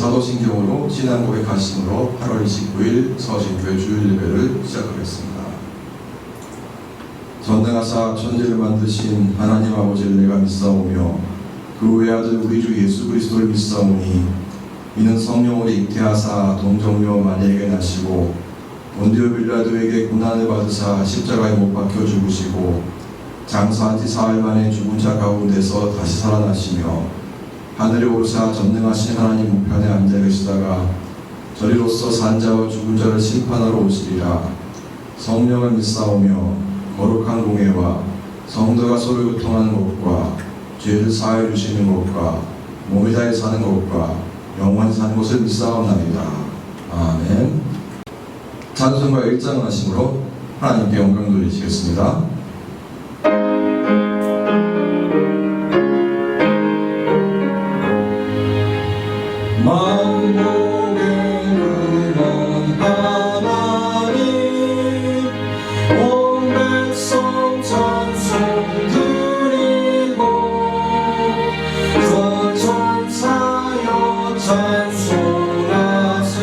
사도신경으로 신앙 고백하심으로 8월 29일 서신교회 주일 예배를 시작하겠습니다. 전능하사 천지를 만드신 하나님 아버지를 내가 믿사오며 그 외아들 우리 주 예수 그리스도를 믿사오니 이는 성령으로 잉태하사 동정녀 마리아에게 나시고 본디오 빌라도에게 고난을 받으사 십자가에 못 박혀 죽으시고 장사한 지 사흘 만에 죽은 자 가운데서 다시 살아나시며 하늘에 오르사 전능하신 하나님 우편에 앉아 계시다가 저리로서 산 자와 죽은 자를 심판하러 오시리라. 성령을 믿사오며 거룩한 공예와 성도가 서로 교통하는 것과 죄를 사하여 주시는 것과 몸이 다해 사는 것과 영원히 사는 것을 믿사옵나이다. 아멘. 찬송가 1장을 하심으로 하나님께 영광 돌리시겠습니다. 만복의 근원 하나님 온 백성 찬송 드리고 전천사여 찬송하세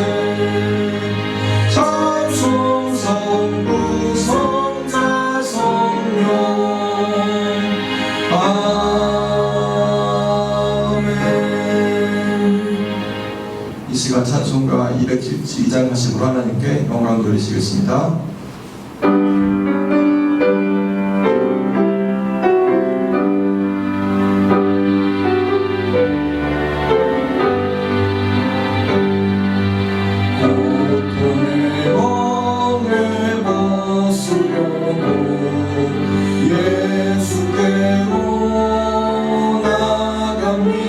찬송 성부 성자 성령 이 시간 찬송가 272장 하심으로 하나님께 영광 돌리시겠습니다. 고통의 멍에 벗으려고 예수께로 나갑니다.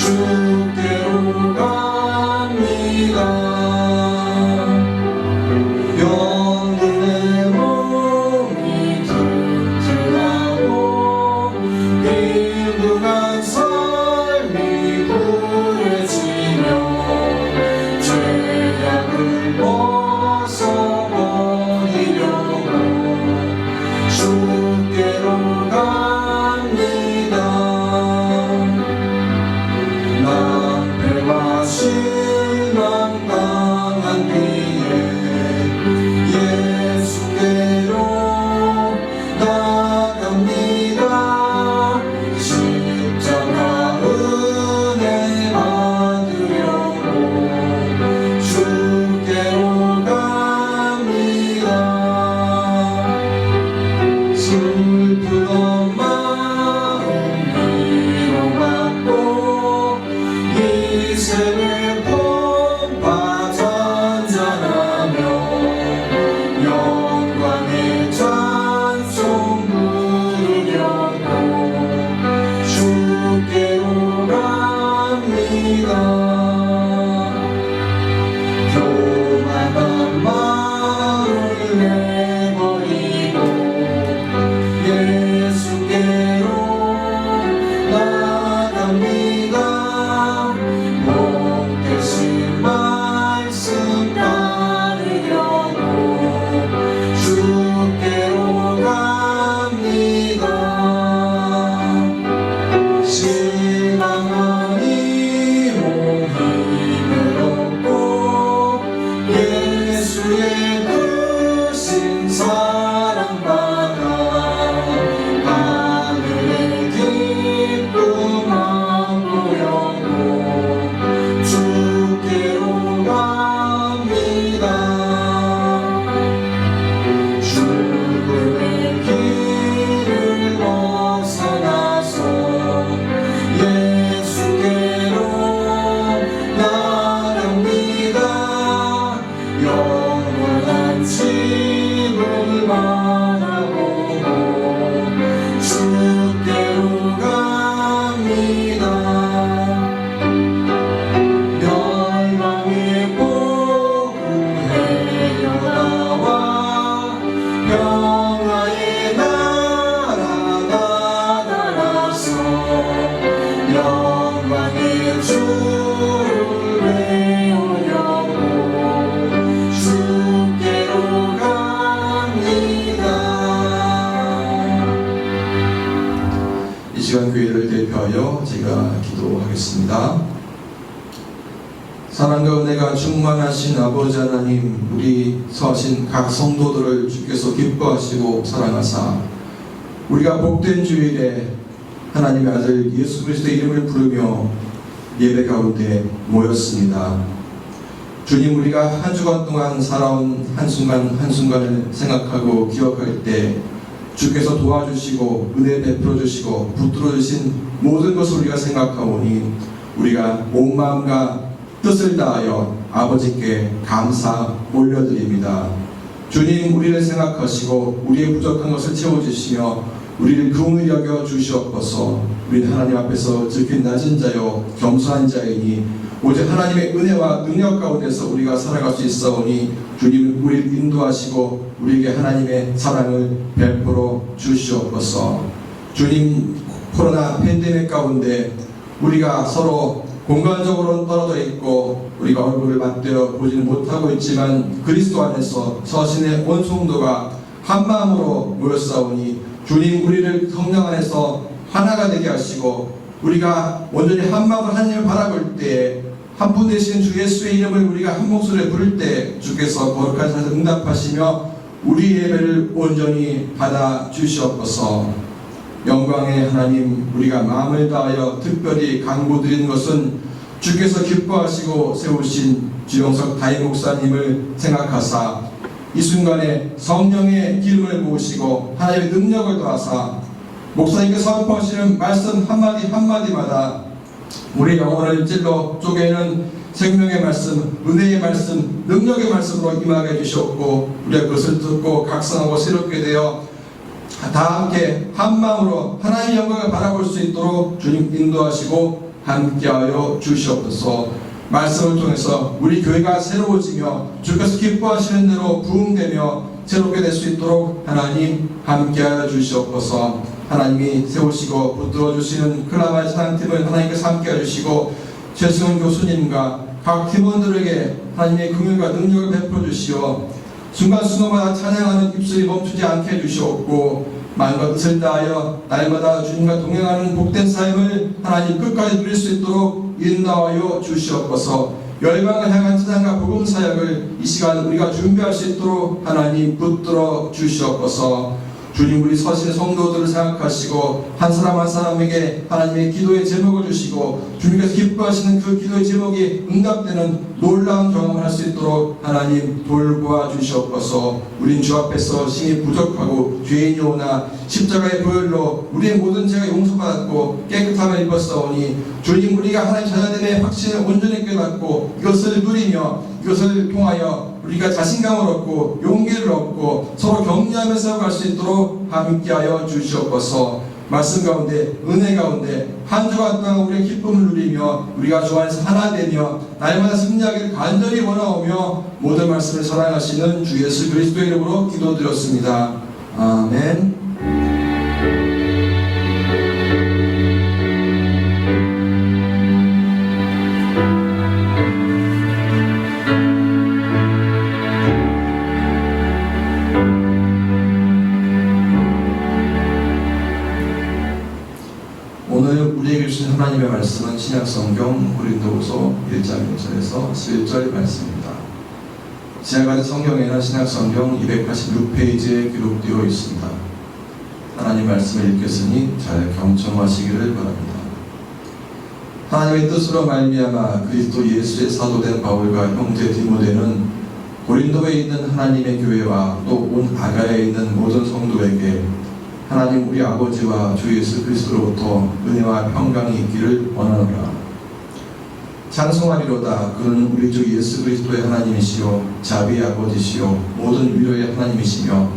주께로 갑니다. 영혼의 몸이 튼튼하고 빈둥한 삶이 부해지며 죄악을 벗어버리려고 주께로 갑니다. 신앙강한 뒤에 예수께로 나갑니다. 십자가 은혜 받으려고 주께로 갑니다. 슬픈 마음 위로받고 이 세계 봄바 잔잔하며 영광의 찬송 부르려고 주께로 갑니다. 교만한 마음을 내버리고 예수께로 나갑니다. 되신 말씀 따르려고 주께로 갑니다. 신앙하니 힘을 얻고 예수의 크신 사랑받아 하늘의 기쁨 맛보려고 주께로 갑니다. 죽음의 길을 벗어나서 예수께로 나갑니다. 영원한 집을 바라보고 주께로 갑니다. 평화의 나라 나타나서 영광의 주를 배우려고 주께로 갑니다. 시간 교회를 대표하여 제가 기도하겠습니다. 사랑과 은혜가 충만하신 아버지 하나님, 우리 서하신 각 성도들을 주께서 기뻐하시고 사랑하사 우리가 복된 주일에 하나님의 아들 예수 그리스도의 이름을 부르며 예배 가운데 모였습니다. 주님, 우리가 한 주간 동안 살아온 한순간 한순간을 생각하고 기억할 때 주께서 도와주시고 은혜 베풀어 주시고 붙들어 주신 모든 것을 우리가 생각하오니 우리가 온 마음과 뜻을 다하여 아버지께 감사 올려드립니다. 주님, 우리를 생각하시고 우리의 부족한 것을 채워주시며 우리를 긍휼히 여겨 주시옵소서. 우리는 하나님 앞에서 지극히 낮은 자요 겸손한 자이니 오직 하나님의 은혜와 능력 가운데서 우리가 살아갈 수 있사오니 주님은 우리를 인도하시고 우리에게 하나님의 사랑을 베풀어 주시옵소서. 주님, 코로나 팬데믹 가운데 우리가 서로 공간적으로는 떨어져 있고 우리가 얼굴을 맞대어 보지는 못하고 있지만 그리스도 안에서 서신의 온 성도가 한 마음으로 모였사오니 주님, 우리를 성령 안에서 하나가 되게 하시고 우리가 온전히 한 마음으로 하나님을 바라볼 때에 한 분 되신 주 예수의 이름을 우리가 한 목소리에 부를 때 주께서 거룩한 사에서 응답하시며 우리 예배를 온전히 받아 주시옵소서. 영광의 하나님, 우리가 마음을 다하여 특별히 간구드리는 것은 주께서 기뻐하시고 세우신 주영석 다임 목사님을 생각하사 이 순간에 성령의 기름을 부으시고 하나님의 능력을 더하사 목사님께서 선포하시는 말씀 한마디 한마디마다 우리 영혼을 찔러 쪼개는 생명의 말씀, 은혜의 말씀, 능력의 말씀으로 임하게 해주셨고 우리가 그것을 듣고 각성하고 새롭게 되어 다 함께 한 마음으로 하나님의 영광을 바라볼 수 있도록 주님 인도하시고 함께하여 주시옵소서. 말씀을 통해서 우리 교회가 새로워지며 주께서 기뻐하시는 대로 부흥되며 새롭게 될 수 있도록 하나님 함께하여 주시옵소서. 하나님이 세우시고 붙들어 주시는 클라마의 찬양팀을 하나님께서 함께해 주시고 최승훈 교수님과 각 팀원들에게 하나님의 긍휼과 능력을 베풀어 주시어 순간순간마다 찬양하는 입술이 멈추지 않게 해주시옵고 마음과 뜻을 다하여 날마다 주님과 동행하는 복된 삶을 하나님 끝까지 누릴 수 있도록 인도하여 주시옵소서. 열방을 향한 찬양과 복음 사역을 이 시간 우리가 준비할 수 있도록 하나님 붙들어 주시옵소서. 주님, 우리 서신 성도들을 생각하시고 한 사람 한 사람에게 하나님의 기도의 제목을 주시고 주님께서 기뻐하시는 그 기도의 제목이 응답되는 놀라운 경험을 할 수 있도록 하나님 돌보아 주시옵소서. 우린 주 앞에서 심히 부족하고 죄인이오나 십자가의 보혈로 우리의 모든 죄가 용서받았고 깨끗함을 입었사오니 주님, 우리가 하나님 자녀됨의 확신을 온전히 깨닫고 이것을 누리며 이것을 통하여 우리가 자신감을 얻고 용기를 얻고 서로 격려하면서 갈 수 있도록 함께하여 주시옵소서. 말씀 가운데 은혜 가운데 한 주간 동안 우리의 기쁨을 누리며 우리가 주 안에서 하나 되며 날마다 승리하기를 간절히 원하오며 모든 말씀을 사랑하시는 주 예수 그리스도의 이름으로 기도드렸습니다. 아멘. 오늘 우리에게 주신 하나님의 말씀은 신약성경 고린도후서 1장 1절에서 11절 말씀입니다. 지하가는 성경에는 신약성경 286페이지에 기록되어 있습니다. 하나님 말씀을 읽겠으니 잘 경청하시기를 바랍니다. 하나님의 뜻으로 말미암아 그리스도 예수의 사도된 바울과 형제 디모데는 고린도에 있는 하나님의 교회와 또 온 아가야에 있는 모든 성도에게 하나님 우리 아버지와 주 예수 그리스도로부터 은혜와 평강이 있기를 원하노라. 찬송하리로다. 그는 우리 주 예수 그리스도의 하나님이시요 자비의 아버지시요 모든 위로의 하나님이시며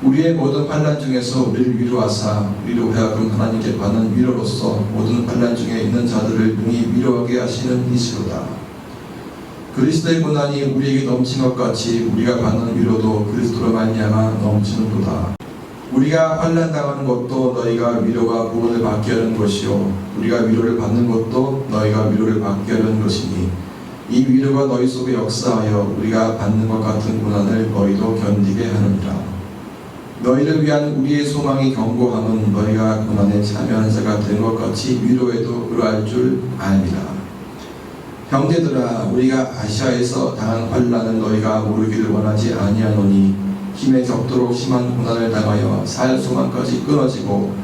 우리의 모든 환난 중에서 우리를 위로하사 우리로 하여금 하나님께 받는 위로로서 모든 환난 중에 있는 자들을 능히 위로하게 하시는 이시로다. 그리스도의 고난이 우리에게 넘친 것 같이 우리가 받는 위로도 그리스도로 말미암아 넘치는도다. 우리가 환난 당하는 것도 너희가 위로와 구원을 받게 하는 것이요 우리가 위로를 받는 것도 너희가 위로를 받게 하는 것이니 이 위로가 너희 속에 역사하여 우리가 받는 것 같은 고난을 너희도 견디게 하느니라. 너희를 위한 우리의 소망이 견고함은 너희가 고난에 참여하는 자가 된 것 같이 위로에도 그러할 줄 압니다. 형제들아, 우리가 아시아에서 당한 환난을 너희가 모르기를 원하지 아니하노니 힘에 적도록 심한 고난을 당하여 살 소망까지 끊어지고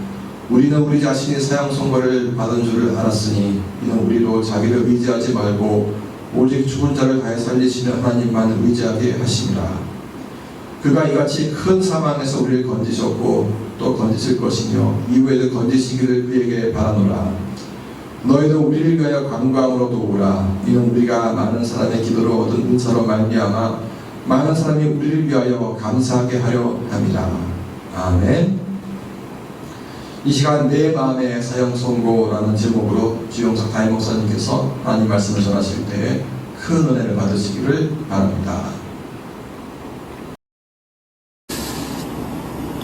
우리는 우리 자신이 사형 선고를 받은 줄을 알았으니 이는 우리도 자기를 의지하지 말고 오직 죽은 자를 다해 살리시는 하나님만 의지하게 하심이라. 그가 이같이 큰 사망에서 우리를 건지셨고 또 건지실 것이며 이후에도 건지시기를 그에게 바라노라. 너희도 우리를 위하여 관광으로 도우라. 이는 우리가 많은 사람의 기도로 얻은 은사로 말미암아 많은 사람이 우리를 위하여 감사하게 하려 함이라. 아멘. 이 시간 내 마음의 사형 선고라는 제목으로 주영석 담임 목사님께서 하나님 말씀을 전하실 때 큰 은혜를 받으시기를 바랍니다.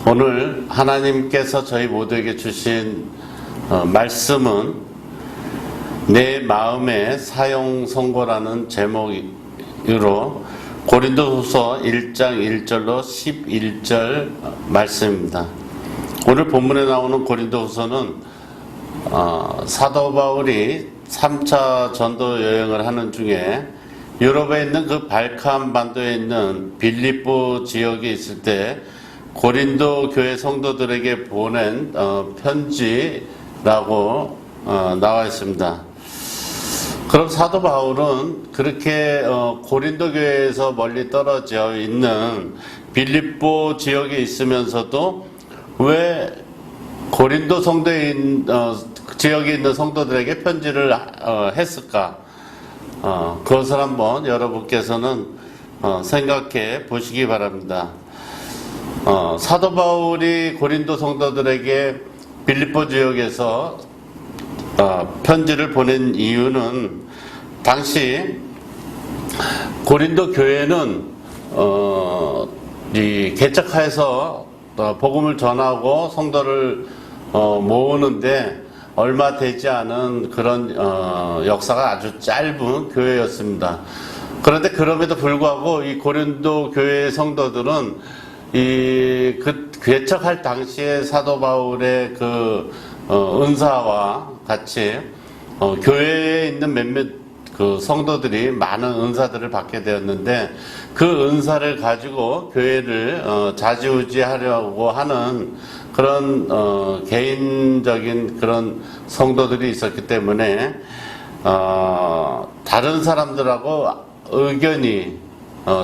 오늘 하나님께서 저희 모두에게 주신 말씀은 내 마음의 사형 선고라는 제목으로 고린도후서 1장 1절로 11절 말씀입니다. 오늘 본문에 나오는 고린도후서는 사도 바울이 3차 전도 여행을 하는 중에 유럽에 있는 그 발칸 반도에 있는 빌립보 지역에 있을 때 고린도 교회 성도들에게 보낸 편지라고 나와 있습니다. 그럼 사도 바울은 그렇게 고린도 교회에서 멀리 떨어져 있는 빌립보 지역에 있으면서도 왜 고린도 지역에 있는 성도들에게 편지를 했을까? 그것을 한번 여러분께서는 생각해 보시기 바랍니다. 사도 바울이 고린도 성도들에게 빌립보 지역에서 편지를 보낸 이유는 당시 고린도 교회는 이 개척하여서 복음을 전하고 성도를 모으는데 얼마 되지 않은 그런 역사가 아주 짧은 교회였습니다. 그런데 그럼에도 불구하고 이 고린도 교회 성도들은 그 개척할 당시에 사도 바울의 그 은사와 같이 교회에 있는 몇몇 그 성도들이 많은 은사들을 받게 되었는데 그 은사를 가지고 교회를 좌지우지하려고 하는 그런 개인적인 그런 성도들이 있었기 때문에 다른 사람들하고 의견이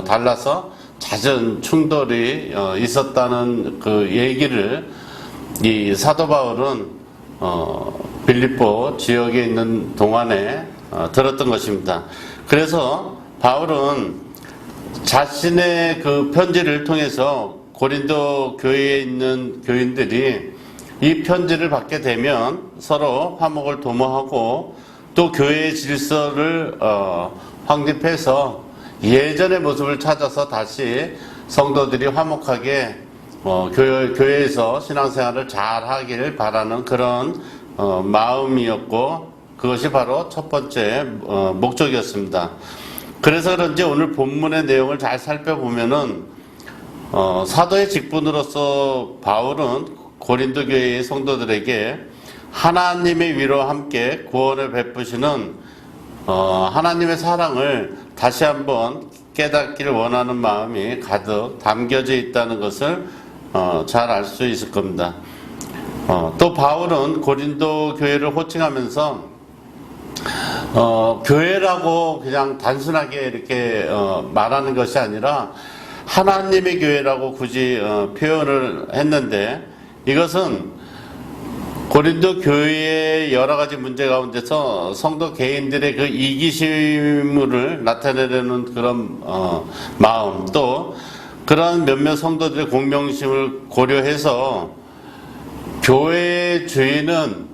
달라서 잦은 충돌이 있었다는 그 얘기를 이 사도 바울은 빌립보 지역에 있는 동안에 들었던 것입니다. 그래서 바울은 자신의 그 편지를 통해서 고린도 교회에 있는 교인들이 이 편지를 받게 되면 서로 화목을 도모하고 또 교회의 질서를 확립해서 예전의 모습을 찾아서 다시 성도들이 화목하게 교회에서 신앙생활을 잘 하길 바라는 그런 마음이었고 그것이 바로 첫 번째 목적이었습니다. 그래서 그런지 오늘 본문의 내용을 잘 살펴보면은 사도의 직분으로서 바울은 고린도 교회의 성도들에게 하나님의 위로와 함께 구원을 베푸시는 하나님의 사랑을 다시 한번 깨닫기를 원하는 마음이 가득 담겨져 있다는 것을 잘 알 수 있을 겁니다. 또 바울은 고린도 교회를 호칭하면서 교회라고 그냥 단순하게 이렇게 말하는 것이 아니라 하나님의 교회라고 굳이 표현을 했는데 이것은 고린도 교회의 여러 가지 문제 가운데서 성도 개인들의 그 이기심을 나타내려는 그런 마음, 또 그러한 몇몇 성도들의 공명심을 고려해서 교회의 주인은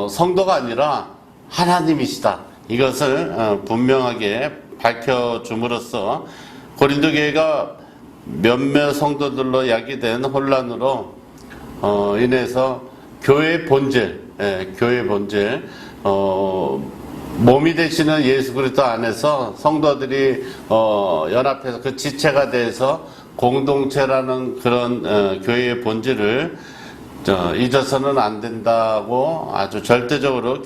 성도가 아니라 하나님이시다. 이것을 분명하게 밝혀줌으로써 고린도 교회가 몇몇 성도들로 야기된 혼란으로 인해서 교회의 본질, 교회의 본질, 몸이 되시는 예수 그리스도 안에서 성도들이 연합해서 그 지체가 돼서 공동체라는 그런 교회의 본질을 잊어서는 안 된다고 아주 절대적으로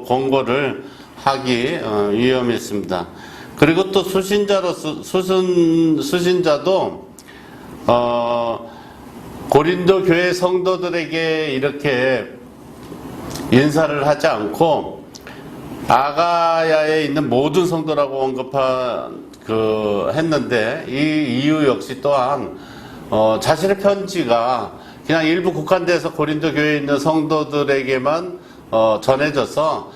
권고를 하기 위험했습니다. 그리고 또 수신자도 고린도 교회 성도들에게 이렇게 인사를 하지 않고 아가야에 있는 모든 성도라고 했는데, 이 이유 역시 또한 자신의 편지가 그냥 일부 국한돼서 고린도 교회에 있는 성도들에게만 전해져서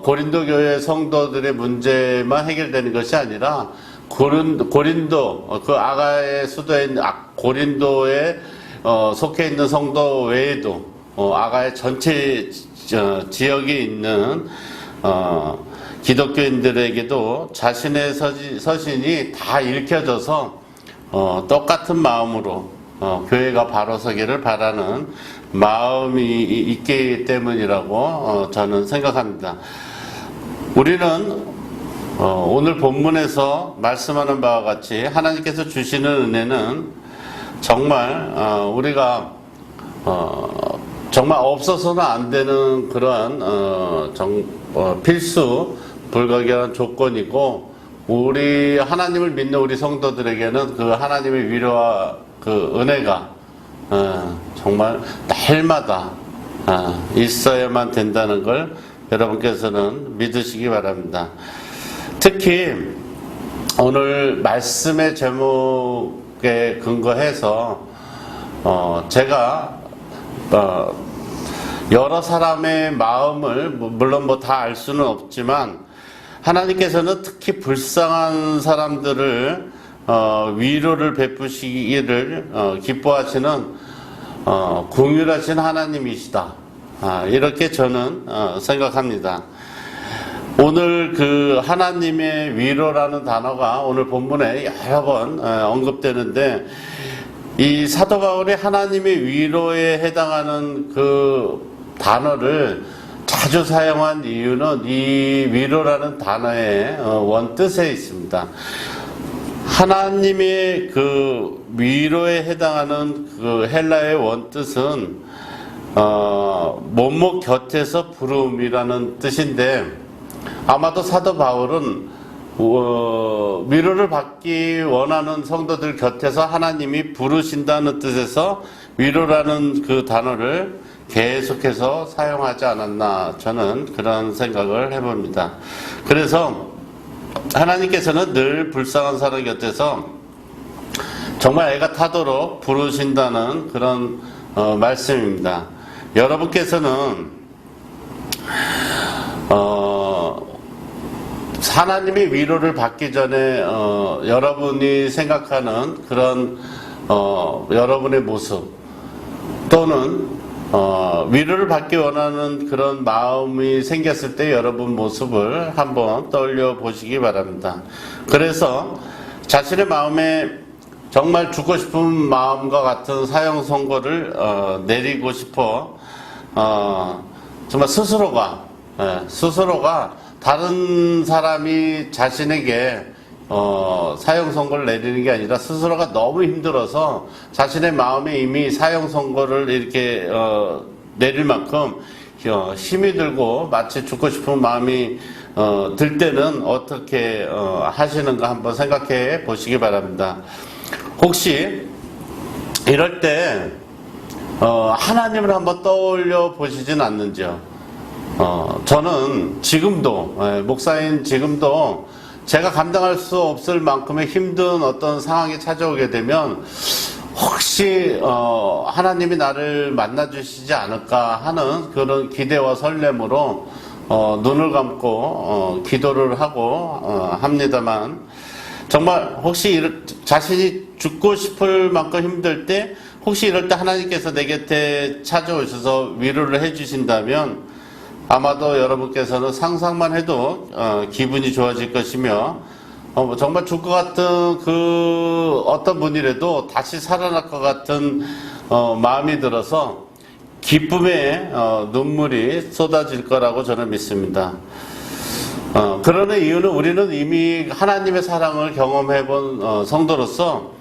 고린도 교회 성도들의 문제만 해결되는 것이 아니라 고린도 그 아가의 수도에 있는 고린도에 속해 있는 성도 외에도 아가의 전체 지역에 있는 기독교인들에게도 자신의 서신이 다 읽혀져서 똑같은 마음으로 교회가 바로 서기를 바라는 마음이 있기 때문이라고 저는 생각합니다. 우리는 오늘 본문에서 말씀하는 바와 같이 하나님께서 주시는 은혜는 정말 우리가 정말 없어서는 안 되는 그러한 필수 불가결한 조건이고, 우리 하나님을 믿는 우리 성도들에게는 그 하나님의 위로와 그 은혜가 정말 날마다 있어야만 된다는 걸 여러분께서는 믿으시기 바랍니다. 특히 오늘 말씀의 제목에 근거해서 제가 여러 사람의 마음을 물론 다 알 수는 없지만, 하나님께서는 특히 불쌍한 사람들을 위로를 베푸시기를 기뻐하시는 긍휼하신 하나님이시다, 이렇게 저는 생각합니다. 오늘 그 하나님의 위로라는 단어가 오늘 본문에 여러 번 언급되는데, 이 사도 바울이 하나님의 위로에 해당하는 그 단어를 자주 사용한 이유는 이 위로라는 단어의 원뜻에 있습니다. 하나님의 그 위로에 해당하는 그 헬라의 원뜻은 뭐뭐 곁에서 부름이라는 뜻인데, 아마도 사도 바울은 위로를 받기 원하는 성도들 곁에서 하나님이 부르신다는 뜻에서 위로라는 그 단어를 계속해서 사용하지 않았나, 저는 그런 생각을 해봅니다. 그래서 하나님께서는 늘 불쌍한 사람 곁에서 정말 애가 타도록 부르신다는 그런 말씀입니다. 여러분께서는 하나님의 위로를 받기 전에 여러분이 생각하는 그런 여러분의 모습, 또는 위로를 받기 원하는 그런 마음이 생겼을 때 여러분 모습을 한번 떠올려 보시기 바랍니다. 그래서 자신의 마음에 정말 주고 싶은 마음과 같은 사형 선고를 내리고 싶어 정말 스스로가 다른 사람이 자신에게 사형 선고를 내리는 게 아니라 스스로가 너무 힘들어서 자신의 마음에 이미 사형 선고를 이렇게 내릴 만큼 힘이 들고 마치 죽고 싶은 마음이 들 때는 어떻게 하시는가 한번 생각해 보시기 바랍니다. 혹시 이럴 때 하나님을 한번 떠올려 보시진 않는지요? 저는 지금도, 목사인 지금도 제가 감당할 수 없을 만큼의 힘든 어떤 상황이 찾아오게 되면 혹시 하나님이 나를 만나주시지 않을까 하는 그런 기대와 설렘으로 눈을 감고 기도를 하고 합니다만, 정말 혹시 자신이 죽고 싶을 만큼 힘들 때, 혹시 이럴 때 하나님께서 내 곁에 찾아오셔서 위로를 해주신다면 아마도 여러분께서는 상상만 해도 기분이 좋아질 것이며, 정말 죽을 것 같은 그 어떤 분이라도 다시 살아날 것 같은 마음이 들어서 기쁨의 눈물이 쏟아질 거라고 저는 믿습니다. 그러는 이유는 우리는 이미 하나님의 사랑을 경험해 본 성도로서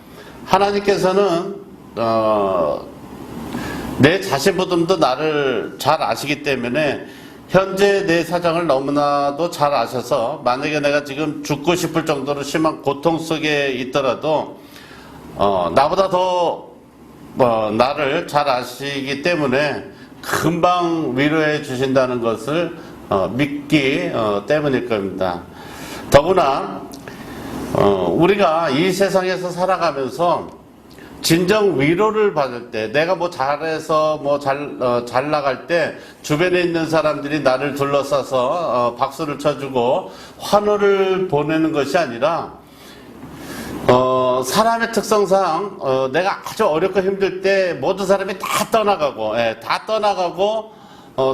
하나님께서는 내 자신보다도 나를 잘 아시기 때문에 현재 내 사정을 너무나도 잘 아셔서 만약에 내가 지금 죽고 싶을 정도로 심한 고통 속에 있더라도 나보다 더 나를 잘 아시기 때문에 금방 위로해 주신다는 것을 믿기 때문일 겁니다. 더구나 우리가 이 세상에서 살아가면서 진정 위로를 받을 때, 내가 뭐 잘해서 잘 나갈 때 주변에 있는 사람들이 나를 둘러싸서 박수를 쳐주고 환호를 보내는 것이 아니라 사람의 특성상 내가 아주 어렵고 힘들 때 모든 사람이 다 떠나가고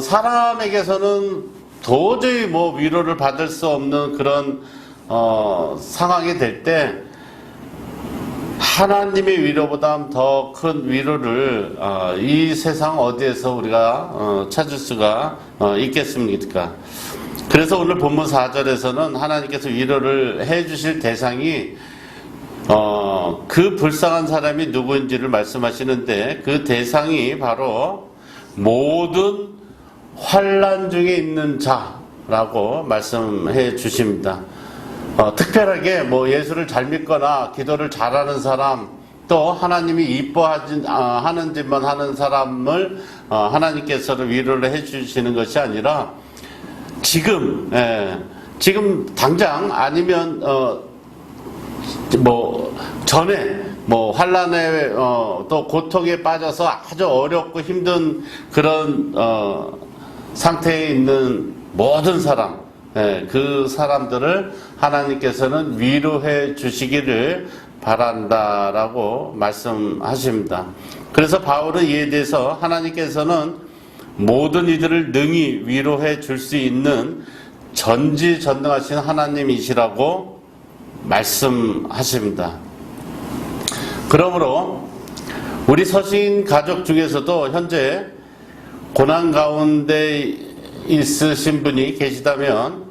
사람에게서는 도저히 뭐 위로를 받을 수 없는 그런 상황이 될 때 하나님의 위로보다 더 큰 위로를 이 세상 어디에서 우리가 찾을 수가 있겠습니까? 그래서 오늘 본문 4절에서는 하나님께서 위로를 해주실 대상이 그 불쌍한 사람이 누구인지를 말씀하시는데 그 대상이 바로 모든 환난 중에 있는 자라고 말씀해 주십니다. 특별하게 뭐 예수를 잘 믿거나 기도를 잘하는 사람, 또 하나님이 이뻐하는 짓만 하는 사람을 하나님께서 위로를 해주시는 것이 아니라 지금 당장 아니면 전에 환난에 또 고통에 빠져서 아주 어렵고 힘든 그런 상태에 있는 모든 사람, 그 사람들을 하나님께서는 위로해 주시기를 바란다라고 말씀하십니다. 그래서 바울은 이에 대해서 하나님께서는 모든 이들을 능히 위로해 줄 수 있는 전지전능하신 하나님이시라고 말씀하십니다. 그러므로 우리 서신 가족 중에서도 현재 고난 가운데 있으신 분이 계시다면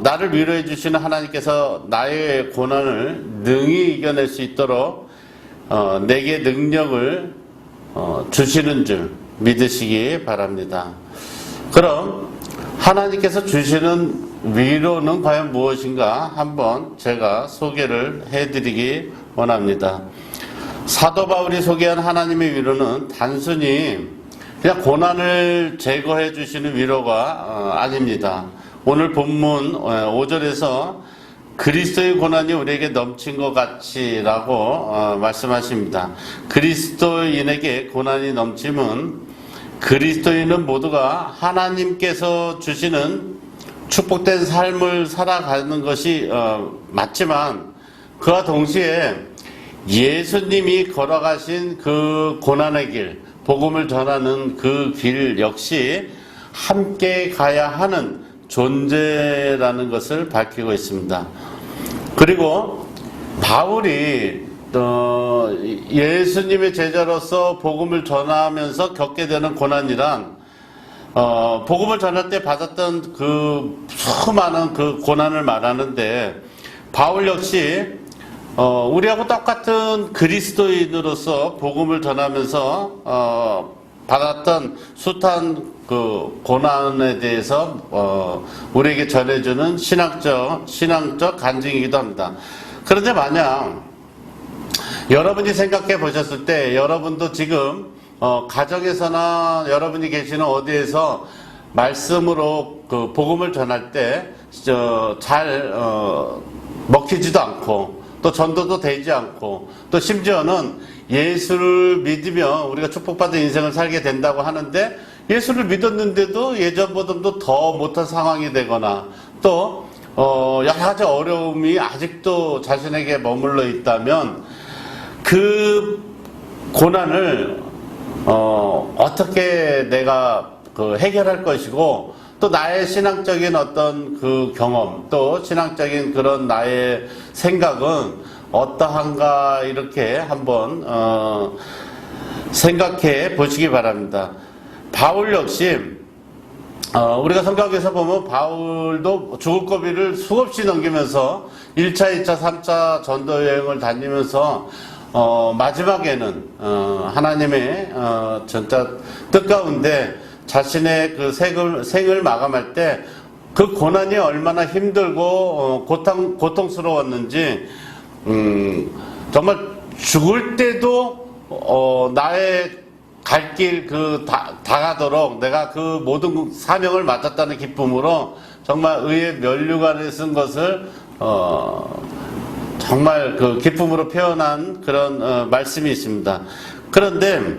나를 위로해 주시는 하나님께서 나의 고난을 능히 이겨낼 수 있도록 내게 능력을 주시는 줄 믿으시기 바랍니다. 그럼 하나님께서 주시는 위로는 과연 무엇인가 한번 제가 소개를 해드리기 원합니다. 사도 바울이 소개한 하나님의 위로는 단순히 그냥 고난을 제거해 주시는 위로가 아닙니다. 오늘 본문 5절에서 그리스도의 고난이 우리에게 넘친 것 같이라고 말씀하십니다. 그리스도인에게 고난이 넘침은 그리스도인은 모두가 하나님께서 주시는 축복된 삶을 살아가는 것이 맞지만 그와 동시에 예수님이 걸어가신 그 고난의 길, 복음을 전하는 그 길 역시 함께 가야 하는 존재라는 것을 밝히고 있습니다. 그리고 바울이 예수님의 제자로서 복음을 전하면서 겪게 되는 고난이란 복음을 전할 때 받았던 그 수많은 그 고난을 말하는데 바울 역시 우리하고 똑같은 그리스도인으로서 복음을 전하면서 받았던 숱한 그 고난에 대해서 우리에게 전해주는 신앙적 간증이기도 합니다. 그런데 만약 여러분이 생각해 보셨을 때 여러분도 지금 가정에서나 여러분이 계시는 어디에서 말씀으로 그 복음을 전할 때 잘 먹히지도 않고 또 전도도 되지 않고 또 심지어는 예수를 믿으면 우리가 축복받은 인생을 살게 된다고 하는데 예수를 믿었는데도 예전보다도 더 못한 상황이 되거나 또 여러 가지 어려움이 아직도 자신에게 머물러 있다면 그 고난을 어떻게 내가 해결할 것이고 또 나의 신앙적인 어떤 그 경험 또 신앙적인 그런 나의 생각은 어떠한가 이렇게 한번 생각해 보시기 바랍니다. 바울 역시 우리가 성경에서 보면 바울도 죽을 고비를 수없이 넘기면서 1차, 2차, 3차 전도 여행을 다니면서 마지막에는 하나님의 진짜 뜻 가운데 자신의 그 생을 마감할 때 그 고난이 얼마나 힘들고 고통스러웠는지 정말 죽을 때도 나의 갈 길 다가도록 내가 그 모든 사명을 맡았다는 기쁨으로 정말 의의 면류관을 쓴 것을 정말 그 기쁨으로 표현한 그런 말씀이 있습니다. 그런데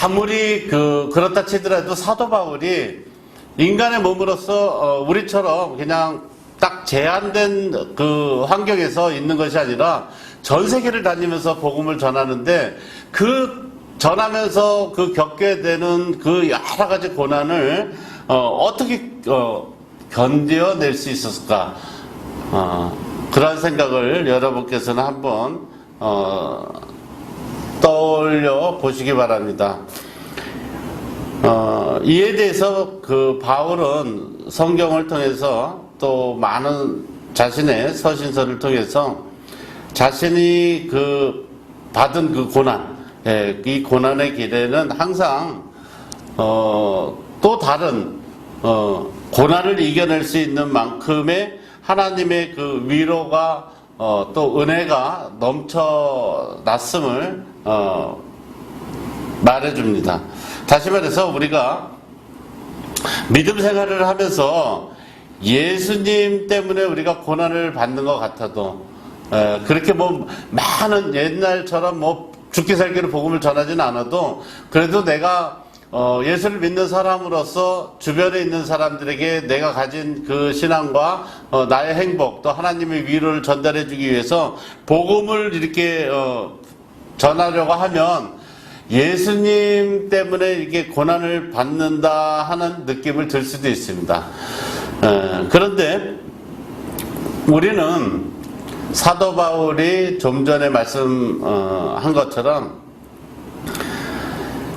아무리 그렇다 치더라도 사도 바울이 인간의 몸으로서 우리처럼 그냥 딱 제한된 그 환경에서 있는 것이 아니라 전 세계를 다니면서 복음을 전하는데 전하면서 겪게 되는 그 여러 가지 고난을 어떻게 견뎌낼 수 있었을까? 그런 생각을 여러분께서는 한번 떠올려 보시기 바랍니다. 이에 대해서 그 바울은 성경을 통해서 또 많은 자신의 서신서를 통해서 자신이 받은 그 고난, 이 고난의 길에는 항상 또 다른 고난을 이겨낼 수 있는 만큼의 하나님의 그 위로가 또 은혜가 넘쳐났음을 말해줍니다. 다시 말해서 우리가 믿음 생활을 하면서 예수님 때문에 우리가 고난을 받는 것 같아도 그렇게 많은 옛날처럼 죽기 살기로 복음을 전하지는 않아도 그래도 내가 예수를 믿는 사람으로서 주변에 있는 사람들에게 내가 가진 그 신앙과 나의 행복 또 하나님의 위로를 전달해 주기 위해서 복음을 이렇게 전하려고 하면 예수님 때문에 이렇게 고난을 받는다 하는 느낌을 들 수도 있습니다. 그런데 우리는 사도 바울이 좀 전에 말씀한 것처럼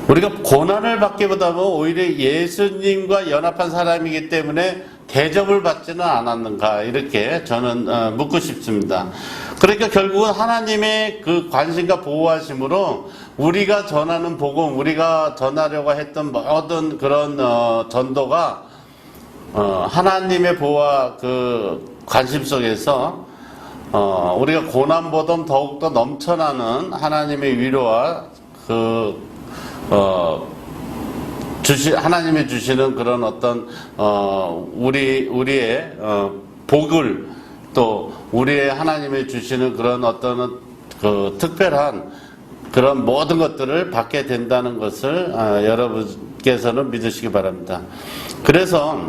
우리가 고난을 받기보다는 오히려 예수님과 연합한 사람이기 때문에 대접을 받지는 않았는가 이렇게 저는 묻고 싶습니다. 그러니까 결국은 하나님의 그 관심과 보호하심으로 우리가 전하는 복음, 우리가 전하려고 했던 모든 그런 전도가 하나님의 보호와 그 관심 속에서 우리가 고난보다 더욱더 넘쳐나는 하나님의 위로와 하나님이 주시는 그런 어떤 우리의 복을 또 우리의 하나님이 주시는 그런 어떤 특별한 그런 모든 것들을 받게 된다는 것을 여러분께서는 믿으시기 바랍니다. 그래서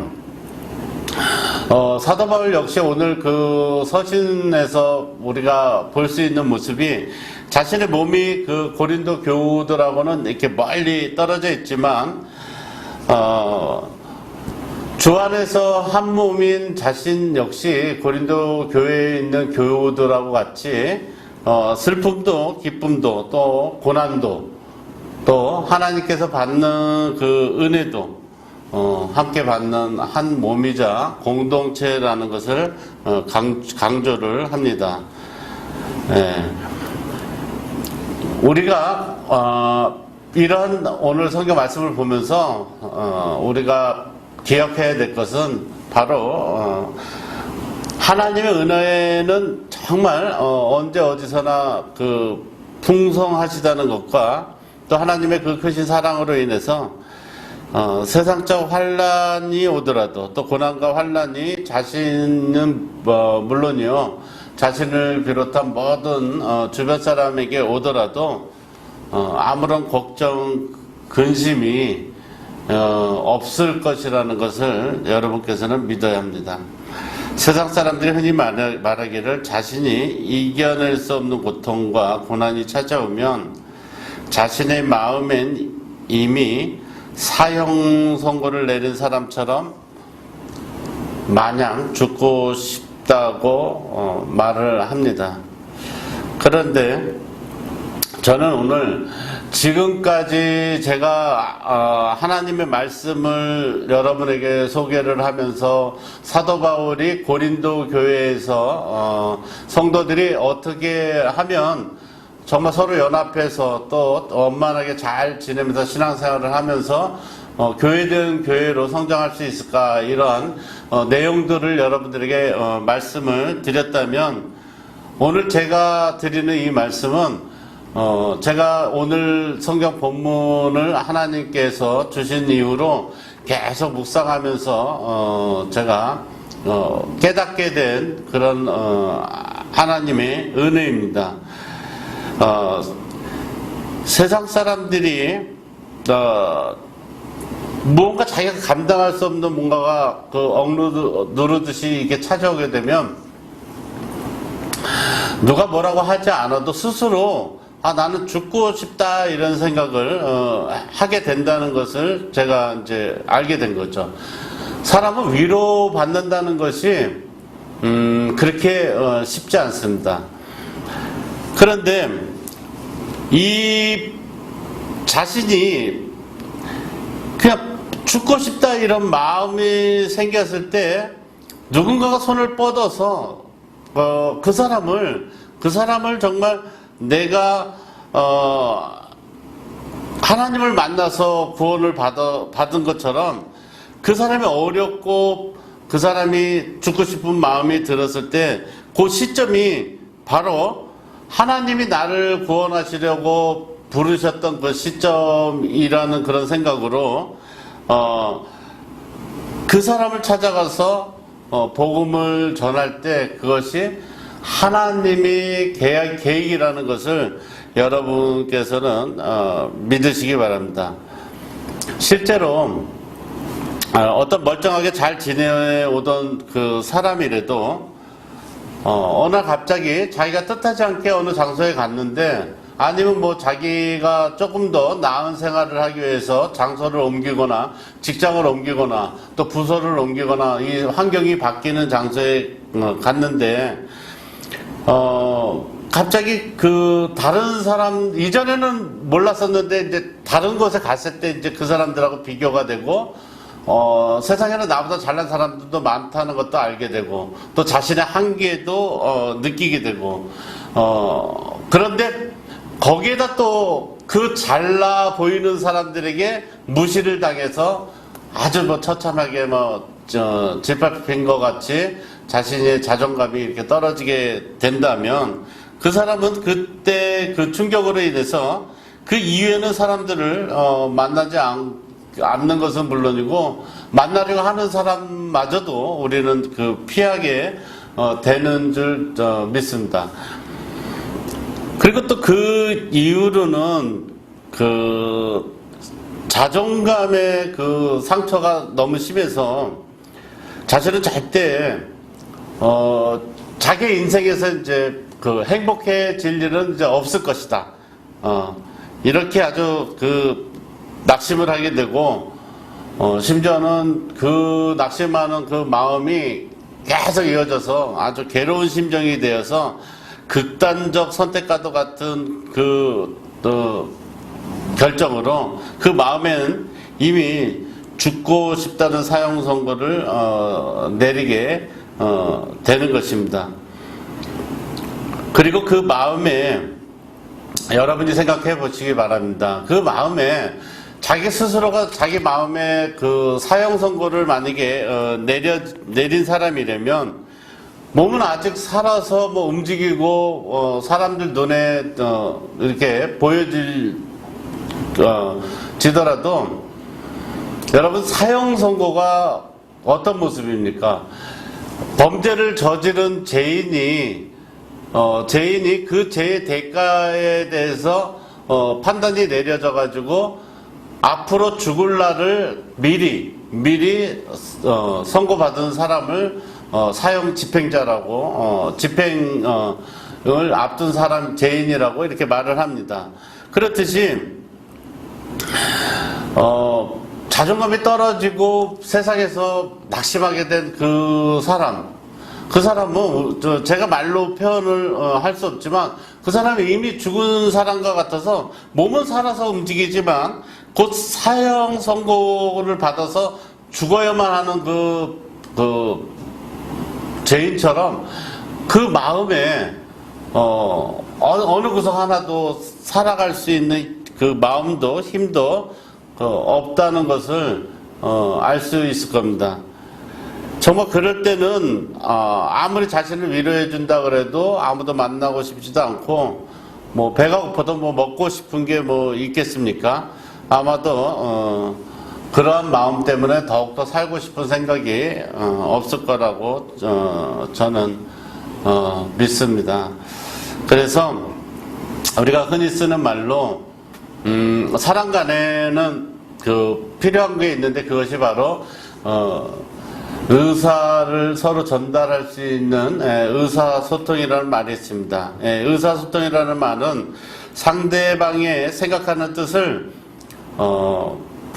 사도 바울 역시 오늘 그 서신에서 우리가 볼 수 있는 모습이 자신의 몸이 그 고린도 교우들하고는 이렇게 멀리 떨어져 있지만 주 안에서 한 몸인 자신 역시 고린도 교회에 있는 교우들하고 같이 슬픔도 기쁨도 또 고난도 또 하나님께서 받는 그 은혜도 함께 받는 한 몸이자 공동체라는 것을 강조를 합니다. 우리가 이런 오늘 성경 말씀을 보면서 우리가 기억해야 될 것은 바로 하나님의 은혜는 정말 언제 어디서나 풍성하시다는 것과 또 하나님의 그 크신 사랑으로 인해서 세상적 환난이 오더라도 또 고난과 환난이 자신은 물론이요 자신을 비롯한 모든 주변 사람에게 오더라도 아무런 걱정 근심이 없을 것이라는 것을 여러분께서는 믿어야 합니다. 세상 사람들이 흔히 말하기를 자신이 이겨낼 수 없는 고통과 고난이 찾아오면 자신의 마음엔 이미 사형 선고를 내린 사람처럼 마냥 죽고 싶다고 말을 합니다. 그런데 저는 오늘 지금까지 제가 하나님의 말씀을 여러분에게 소개를 하면서 사도 바울이 고린도 교회에서 성도들이 어떻게 하면 정말 서로 연합해서 또 원만하게 잘 지내면서 신앙생활을 하면서 교회된 교회로 성장할 수 있을까, 이러한 내용들을 여러분들에게 말씀을 드렸다면, 오늘 제가 드리는 이 말씀은 제가 오늘 성경 본문을 하나님께서 주신 이후로 계속 묵상하면서 제가 깨닫게 된 그런 하나님의 은혜입니다. 세상 사람들이 무언가 자기가 감당할 수 없는 뭔가가 누르듯이 이렇게 찾아오게 되면, 누가 뭐라고 하지 않아도 스스로 나는 죽고 싶다, 이런 생각을 하게 된다는 것을 제가 이제 알게 된 거죠. 사람은 위로받는다는 것이 그렇게 쉽지 않습니다. 그런데 이 자신이 그냥 죽고 싶다, 이런 마음이 생겼을 때 누군가가 손을 뻗어서 그 사람을 정말 내가 하나님을 만나서 구원을 받은 것처럼, 그 사람이 어렵고 그 사람이 죽고 싶은 마음이 들었을 때 그 시점이 바로 하나님이 나를 구원하시려고 부르셨던 그 시점이라는 그런 생각으로 그 사람을 찾아가서 복음을 전할 때 그것이 하나님의 계획이라는 것을 여러분께서는 믿으시기 바랍니다. 실제로 어떤 멀쩡하게 잘 지내오던 그 사람이라도 어느 날 갑자기 자기가 뜻하지 않게 어느 장소에 갔는데, 아니면 뭐 자기가 조금 더 나은 생활을 하기 위해서 장소를 옮기거나 직장을 옮기거나 또 부서를 옮기거나 이 환경이 바뀌는 장소에 갔는데 갑자기 그 다른 사람, 이전에는 몰랐었는데 이제 다른 곳에 갔을 때 이제 그 사람들하고 비교가 되고 세상에는 나보다 잘난 사람들도 많다는 것도 알게 되고, 또 자신의 한계도 느끼게 되고, 그런데 거기에다 또 그 잘나 보이는 사람들에게 무시를 당해서 아주 뭐 처참하게 짓밟힌 것 같이 자신의 자존감이 이렇게 떨어지게 된다면, 그 사람은 그때 그 충격으로 인해서 그 이후에는 사람들을 만나지 않는 것은 물론이고, 만나려고 하는 사람마저도 우리는 그 피하게 되는 줄 믿습니다. 그리고 또 그 이후로는 그 자존감의 그 상처가 너무 심해서 자신은 절대 자기 인생에서 이제 그 행복해질 일은 이제 없을 것이다. 이렇게 아주 그 낙심을 하게 되고, 심지어는 그 낙심하는 그 마음이 계속 이어져서 아주 괴로운 심정이 되어서 극단적 선택과도 같은 결정으로 그 마음에는 이미 죽고 싶다는 사형 선고를 내리게 되는 것입니다. 그리고 그 마음에 여러분이 생각해 보시기 바랍니다. 그 마음에 자기 스스로가 자기 마음에 그 사형 선고를 만약에 내린 사람이라면, 몸은 아직 살아서 뭐 움직이고 사람들 눈에 이렇게 지더라도, 여러분 사형 선고가 어떤 모습입니까? 범죄를 저지른 죄인이 그 죄의 대가에 대해서 판단이 내려져 가지고 앞으로 죽을 날을 미리 선고받은 사람을 사형 집행자라고, 집행을 앞둔 사람 죄인이라고 이렇게 말을 합니다. 그렇듯이 자존감이 떨어지고 세상에서 낙심하게 된 그 사람은 제가 말로 표현을 할 수 없지만, 그 사람이 이미 죽은 사람과 같아서 몸은 살아서 움직이지만 곧 사형 선고를 받아서 죽어야만 하는 그 죄인처럼 그 마음에 어느 구석 하나도 살아갈 수 있는 그 마음도 힘도 없다는 것을 알 수 있을 겁니다. 정말 그럴 때는 아무리 자신을 위로해 준다 그래도 아무도 만나고 싶지도 않고 뭐 배가 고파도 뭐 먹고 싶은 게 뭐 있겠습니까? 아마도 그러한 마음 때문에 더욱더 살고 싶은 생각이 없을 거라고 저는 믿습니다. 그래서 우리가 흔히 쓰는 말로 사람 간에는 필요한 게 있는데 그것이 바로 의사를 서로 전달할 수 있는 의사소통이라는 말이 있습니다. 의사소통이라는 말은 상대방의 생각하는 뜻을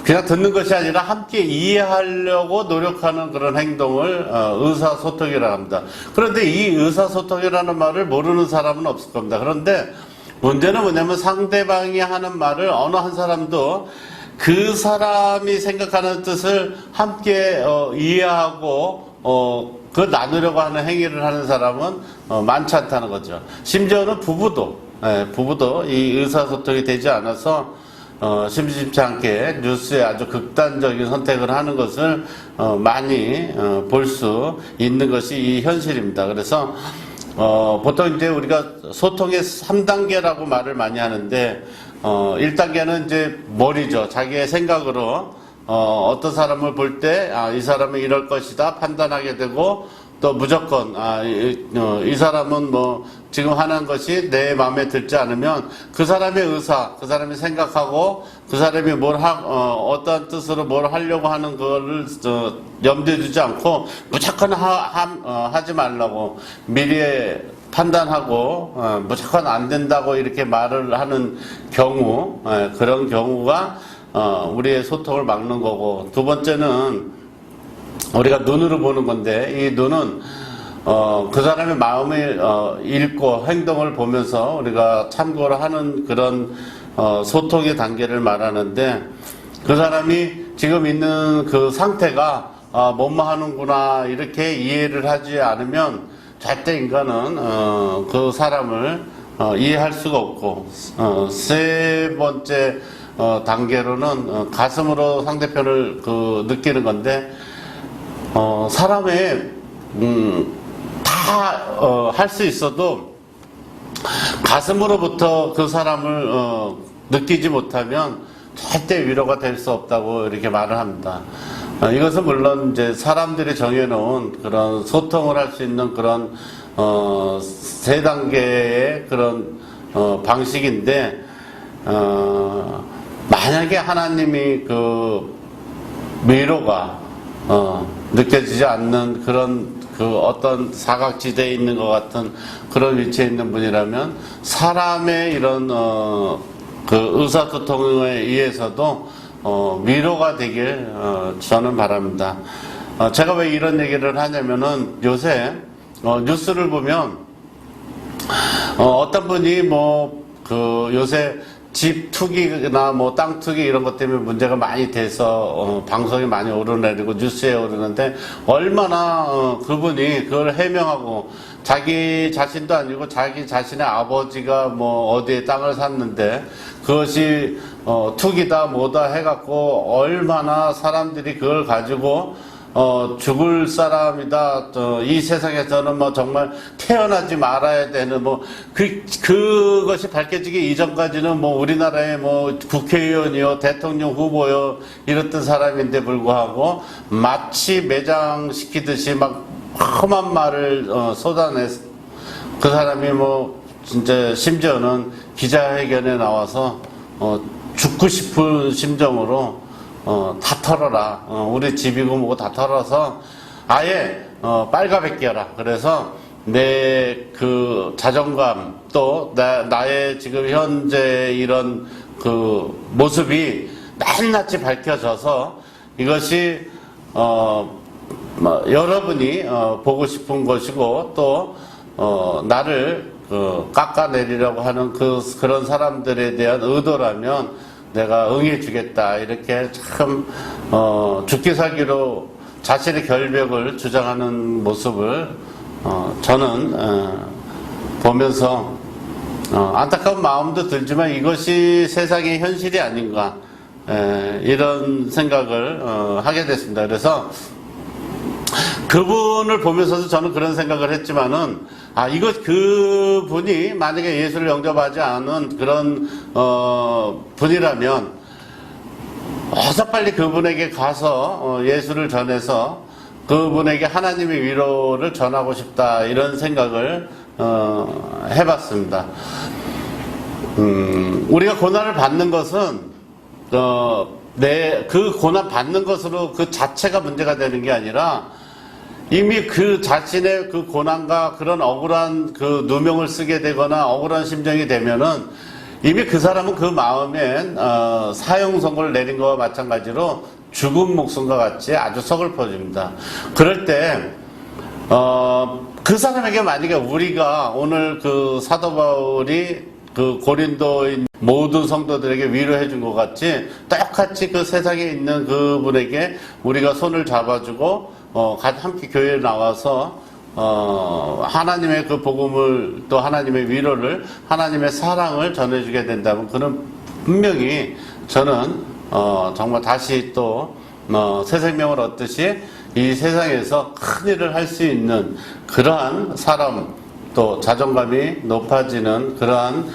그냥 듣는 것이 아니라 함께 이해하려고 노력하는 그런 행동을 의사소통이라고 합니다. 그런데 이 의사소통이라는 말을 모르는 사람은 없을 겁니다. 그런데 문제는 뭐냐면 상대방이 하는 말을 어느 한 사람도 그 사람이 생각하는 뜻을 함께 이해하고 그 나누려고 하는 행위를 하는 사람은 많지 않다는 거죠. 심지어는 부부도 이 의사소통이 되지 않아서 심심치 않게 뉴스에 아주 극단적인 선택을 하는 것을 많이 볼 수 있는 것이 이 현실입니다. 그래서 보통 이제 우리가 소통의 3단계라고 말을 많이 하는데 1단계는 이제 머리죠. 자기의 생각으로 어떤 사람을 볼 때 이 사람은 이럴 것이다 판단하게 되고 또 무조건 이 사람은 뭐 지금 하는 것이 내 마음에 들지 않으면 그 사람의 의사, 그 사람이 생각하고 그 사람이 어떤 뜻으로 뭘 하려고 하는 거를 염두에 두지 않고 무조건 하지 말라고 미리 판단하고 무조건 안 된다고 이렇게 말을 하는 경우, 그런 경우가 우리의 소통을 막는 거고, 두 번째는 우리가 눈으로 보는 건데, 이 눈은 그 사람의 마음을 읽고 행동을 보면서 우리가 참고를 하는 그런 소통의 단계를 말하는데, 그 사람이 지금 있는 그 상태가 뭐뭐 하는구나 이렇게 이해를 하지 않으면 절대 인간은 그 사람을 이해할 수가 없고, 세 번째 단계로는 가슴으로 상대편을 느끼는 건데, 사람의 다 할 수 있어도 가슴으로부터 그 사람을 느끼지 못하면 절대 위로가 될 수 없다고 이렇게 말을 합니다. 이것은 물론 이제 사람들이 정해놓은 그런 소통을 할 수 있는 그런 세 단계의 그런 방식인데, 만약에 하나님이 그 위로가 느껴지지 않는 그런 어떤 사각지대에 있는 것 같은 그런 위치에 있는 분이라면 사람의 이런 그 의사소통에 의해서도 위로가 되길 저는 바랍니다. 제가 왜 이런 얘기를 하냐면은 요새 뉴스를 보면 어떤 분이 요새 집 투기나 땅 투기 이런 것 때문에 문제가 많이 돼서 방송이 많이 오르내리고 뉴스에 오르는데, 얼마나 그분이 그걸 해명하고 자기 자신도 아니고 자기 자신의 아버지가 어디에 땅을 샀는데 그것이 투기다 뭐다 해갖고 얼마나 사람들이 그걸 가지고 죽을 사람이다. 이 세상에서는 정말 태어나지 말아야 되는 그것이 밝혀지기 이전까지는 우리나라의 국회의원이요, 대통령 후보요, 이랬던 사람인데 불구하고 마치 매장시키듯이 험한 말을 쏟아내서 그 사람이 진짜 심지어는 기자회견에 나와서 죽고 싶은 심정으로 다 털어라. 우리 집이고 뭐고 다 털어서 아예 빨가벗겨라. 그래서 내 그 자존감 또 나의 지금 현재 이런 그 모습이 낱낱이 밝혀져서 이것이 여러분이 보고 싶은 것이고 또 나를 깎아내리려고 하는 그런 사람들에 대한 의도라면 내가 응해주겠다. 이렇게 참 죽기 살기로 자신의 결벽을 주장하는 모습을 저는 보면서 안타까운 마음도 들지만 이것이 세상의 현실이 아닌가, 이런 생각을 하게 됐습니다. 그래서 그분을 보면서도 저는 그런 생각을 했지만은, 그분이 만약에 예수를 영접하지 않은 그런 분이라면 어서 빨리 그분에게 가서 예수를 전해서 그분에게 하나님의 위로를 전하고 싶다, 이런 생각을 해봤습니다. 우리가 고난을 받는 것은 그 고난 받는 것으로 그 자체가 문제가 되는 게 아니라 이미 그 자신의 그 고난과 그런 억울한 그 누명을 쓰게 되거나 억울한 심정이 되면은 이미 그 사람은 그 마음엔 사형 선고를 내린 것과 마찬가지로 죽은 목숨과 같이 아주 서글퍼집니다. 그럴 때 그 사람에게 만약에 우리가 오늘 그 사도 바울이 그 고린도인 모든 성도들에게 위로해 준 것 같이 똑같이 그 세상에 있는 그분에게 우리가 손을 잡아주고 함께 교회에 나와서 하나님의 그 복음을, 또 하나님의 위로를, 하나님의 사랑을 전해주게 된다면 그는 분명히 저는 정말 다시 또 새 생명을 얻듯이 이 세상에서 큰 일을 할 수 있는 그러한 사람, 또 자존감이 높아지는 그러한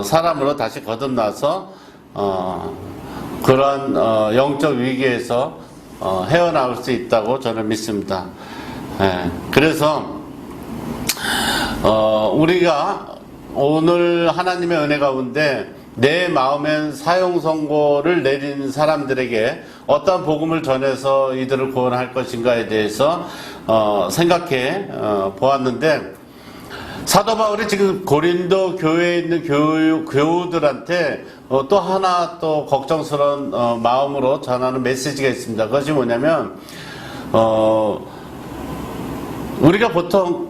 사람으로 다시 거듭나서 그러한 영적 위기에서 헤어나올 수 있다고 저는 믿습니다. 그래서 우리가 오늘 하나님의 은혜 가운데 내 마음엔 사형 선고를 내린 사람들에게 어떠한 복음을 전해서 이들을 구원할 것인가에 대해서 생각해 보았는데, 사도 바울이 지금 고린도 교회에 있는 교우들한테 또 하나 또 걱정스러운 마음으로 전하는 메시지가 있습니다. 그것이 뭐냐면 우리가 보통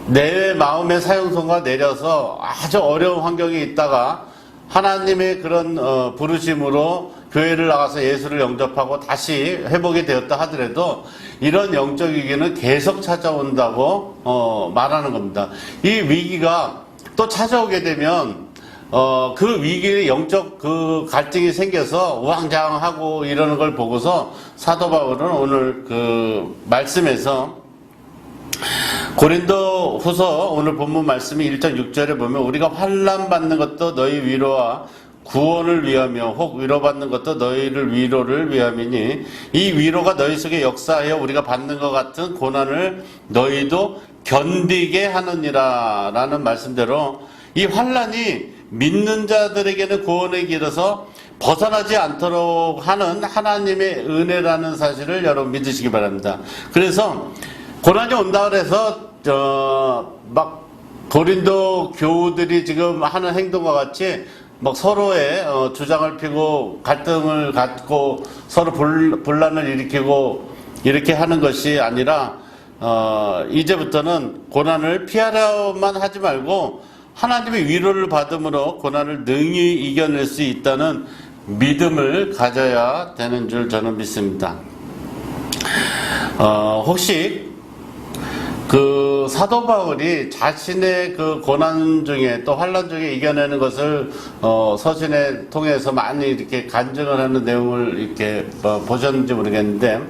내 마음의 사형 선고가 내려서 아주 어려운 환경에 있다가 하나님의 그런 부르심으로 교회를 나가서 예수를 영접하고 다시 회복이 되었다 하더라도 이런 영적 위기는 계속 찾아온다고 말하는 겁니다. 이 위기가 또 찾아오게 되면 그 위기에 영적 그 갈등이 생겨서 우왕좌왕하고 이러는 걸 보고서 사도 바울은 오늘 그 말씀에서 고린도 후서 오늘 본문 말씀이 1장 6절에 보면 우리가 환난 받는 것도 너희 위로와 구원을 위하며 혹 위로받는 것도 너희를 위로를 위함이니 이 위로가 너희 속에 역사하여 우리가 받는 것 같은 고난을 너희도 견디게 하느니라 라는 말씀대로 이 환난이 믿는 자들에게는 구원의 길에서 벗어나지 않도록 하는 하나님의 은혜라는 사실을 여러분 믿으시기 바랍니다. 그래서 고난이 온다 그래서 막 고린도 교우들이 지금 하는 행동과 같이 막 서로의 주장을 펴고 갈등을 갖고 서로 분란을 일으키고 이렇게 하는 것이 아니라 이제부터는 고난을 피하려만 하지 말고 하나님의 위로를 받음으로 고난을 능히 이겨낼 수 있다는 믿음을 가져야 되는 줄 저는 믿습니다. 혹시 그 사도 바울이 자신의 그 고난 중에 또 환난 중에 이겨내는 것을 서신에 통해서 많이 이렇게 간증을 하는 내용을 이렇게 보셨는지 모르겠는데,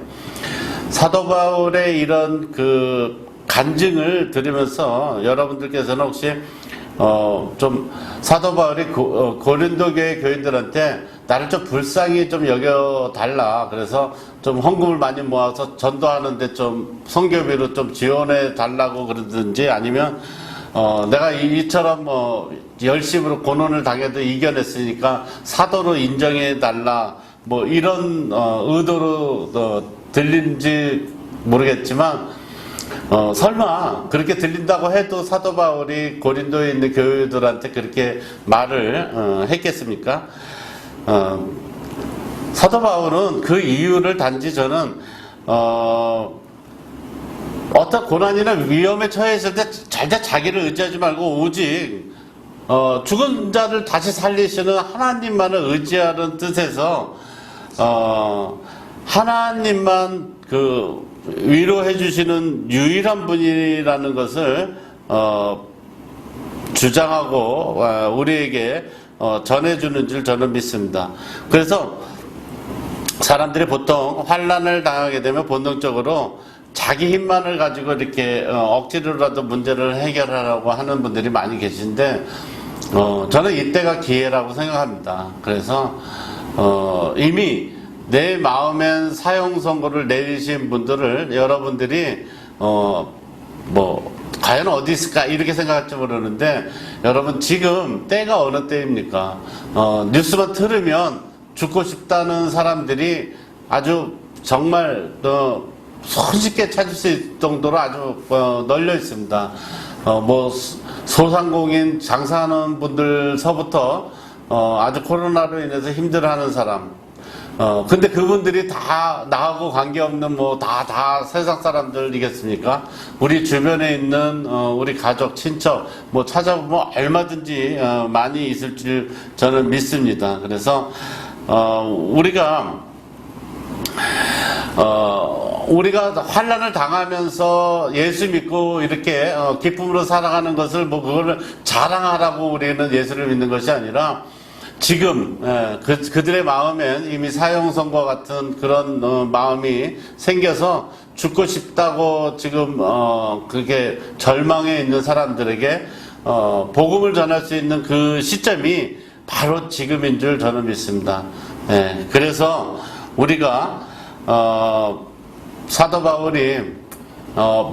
사도 바울의 이런 그 간증을 들으면서 여러분들께서는 혹시 좀 사도 바울이 고린도 교회 교인들한테 나를 좀 불쌍히 좀 여겨달라, 그래서 좀 헌금을 많이 모아서 전도하는데 좀 선교비로 좀 지원해 달라고 그러든지, 아니면 내가 이처럼 열심으로 고난을 당해도 이겨냈으니까 사도로 인정해 달라, 뭐 이런 의도로 들린지 모르겠지만 설마 그렇게 들린다고 해도 사도 바울이 고린도에 있는 교회들한테 그렇게 말을 했겠습니까? 사도 바울은 그 이유를 단지 저는 어떤 고난이나 위험에 처해있을 때 절대 자기를 의지하지 말고 오직 죽은 자를 다시 살리시는 하나님만을 의지하는 뜻에서 하나님만 그 위로해 주시는 유일한 분이라는 것을 주장하고 우리에게 전해주는 줄 저는 믿습니다. 그래서 사람들이 보통 환난을 당하게 되면 본능적으로 자기 힘만을 가지고 이렇게 억지로라도 문제를 해결하려고 하는 분들이 많이 계신데 저는 이때가 기회라고 생각합니다. 그래서 이미 내 마음엔 사형 선고를 내리신 분들을 여러분들이 과연 어디 있을까 이렇게 생각할지 모르는데 여러분 지금 때가 어느 때입니까? 뉴스만 틀으면 죽고 싶다는 사람들이 아주 정말 손쉽게 찾을 수 있을 정도로 아주 널려 있습니다. 소상공인 장사하는 분들서부터 아주 코로나로 인해서 힘들어하는 사람. 근데 그분들이 다 나하고 관계없는 다 세상 사람들이겠습니까? 우리 주변에 있는 우리 가족, 친척 찾아보면 얼마든지 많이 있을 줄 저는 믿습니다. 그래서 우리가 환난을 당하면서 예수 믿고 이렇게 기쁨으로 살아가는 것을 그거를 자랑하라고 우리는 예수를 믿는 것이 아니라 지금 그들의 마음엔 이미 사형 선고 같은 그런 마음이 생겨서 죽고 싶다고 지금 그게 절망에 있는 사람들에게 복음을 전할 수 있는 그 시점이 바로 지금인 줄 저는 믿습니다. 그래서 우리가 사도 바울이